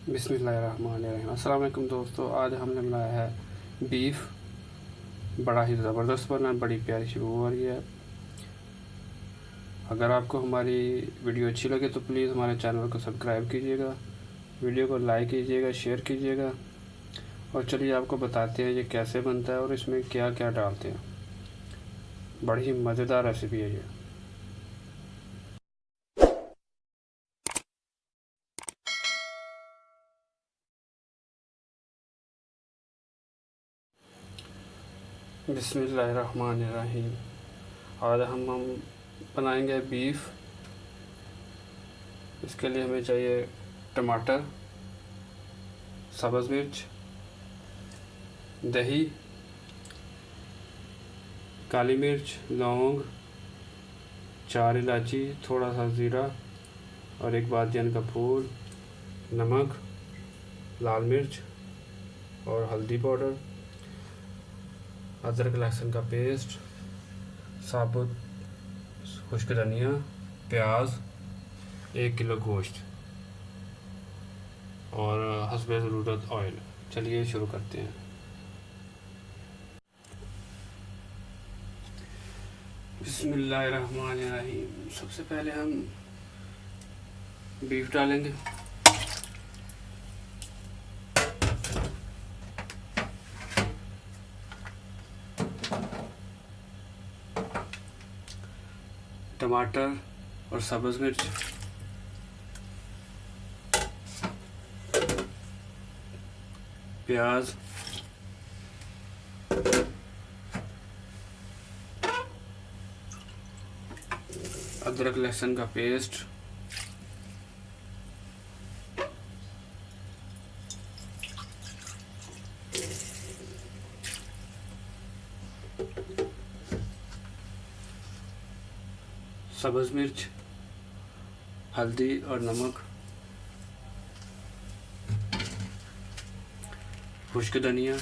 बिस्मिल्लाहिर्रहमानिर्रहीम। अस्सलाम वालेकुम दोस्तों, आज हमने बनाया है बीफ। बड़ा ही ज़बरदस्त बना, बड़ी प्यारी सी बू आ रही है। अगर आपको हमारी वीडियो अच्छी लगे तो प्लीज़ हमारे चैनल को सब्सक्राइब कीजिएगा, वीडियो को लाइक कीजिएगा, शेयर कीजिएगा। और चलिए आपको बताते हैं ये कैसे बनता है और इसमें क्या क्या डालते हैं। बड़ी ही मज़ेदार रेसिपी है ये। बिस्मिल्लाहिर्रहमानिर्रहीम। आज हम बनाएंगे बीफ। इसके लिए हमें चाहिए टमाटर, सब्ज़ मिर्च, दही, काली मिर्च, लौंग, 4 इलायची, थोड़ा सा ज़ीरा और एक बादियान का फूल, नमक, लाल मिर्च और हल्दी पाउडर, अदरक लहसुन का पेस्ट, साबुत खुश्क धनिया, प्याज, 1 किलो गोश्त और हस्बे ज़रूरत ऑयल। चलिए शुरू करते हैं। बिस्मिल्लाहिर्रहमानिर्रहीम। सबसे पहले हम बीफ डालेंगे। टमाटर और सब्ज़ मिर्च, प्याज, अदरक लहसुन का पेस्ट, सब्ज़ मिर्च, हल्दी और नमक, खुश्क धनिया,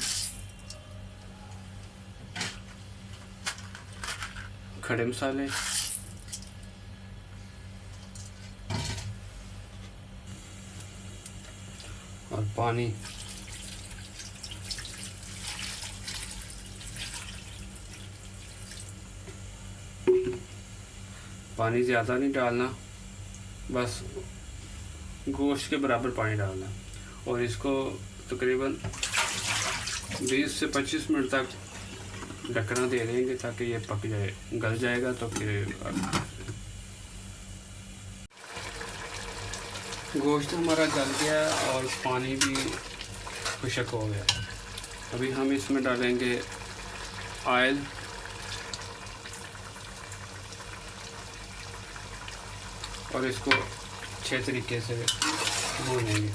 खड़े मसाले, और पानी। पानी ज़्यादा नहीं डालना, बस गोश्त के बराबर पानी डालना। और इसको तकरीबन 20 से 25 मिनट तक ढकना दे देंगे ताकि ये पक जाए, गल जाएगा तो फिर गोश्त हमारा गल गया और पानी भी खुश्क हो गया। अभी हम इसमें डालेंगे ऑयल, और इसको अच्छे तरीके से भूनेंगे।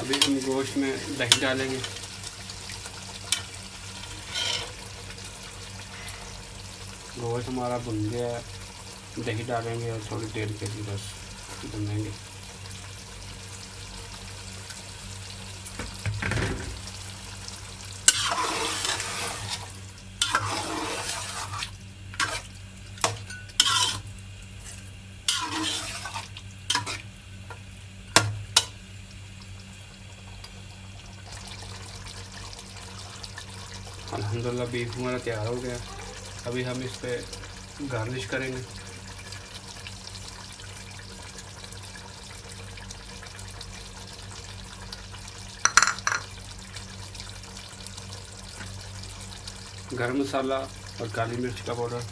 अभी हम गोश्त में दही डालेंगे। गोश्त हमारा भुन गया है, दही डालेंगे और थोड़ी देर के लिए बस भुनेंगे। अल्हम्दुलिल्लाह बीफ हमारा तैयार हो गया। अभी हम इस पे गार्निश करेंगे। गरम मसाला और काली मिर्च का पाउडर,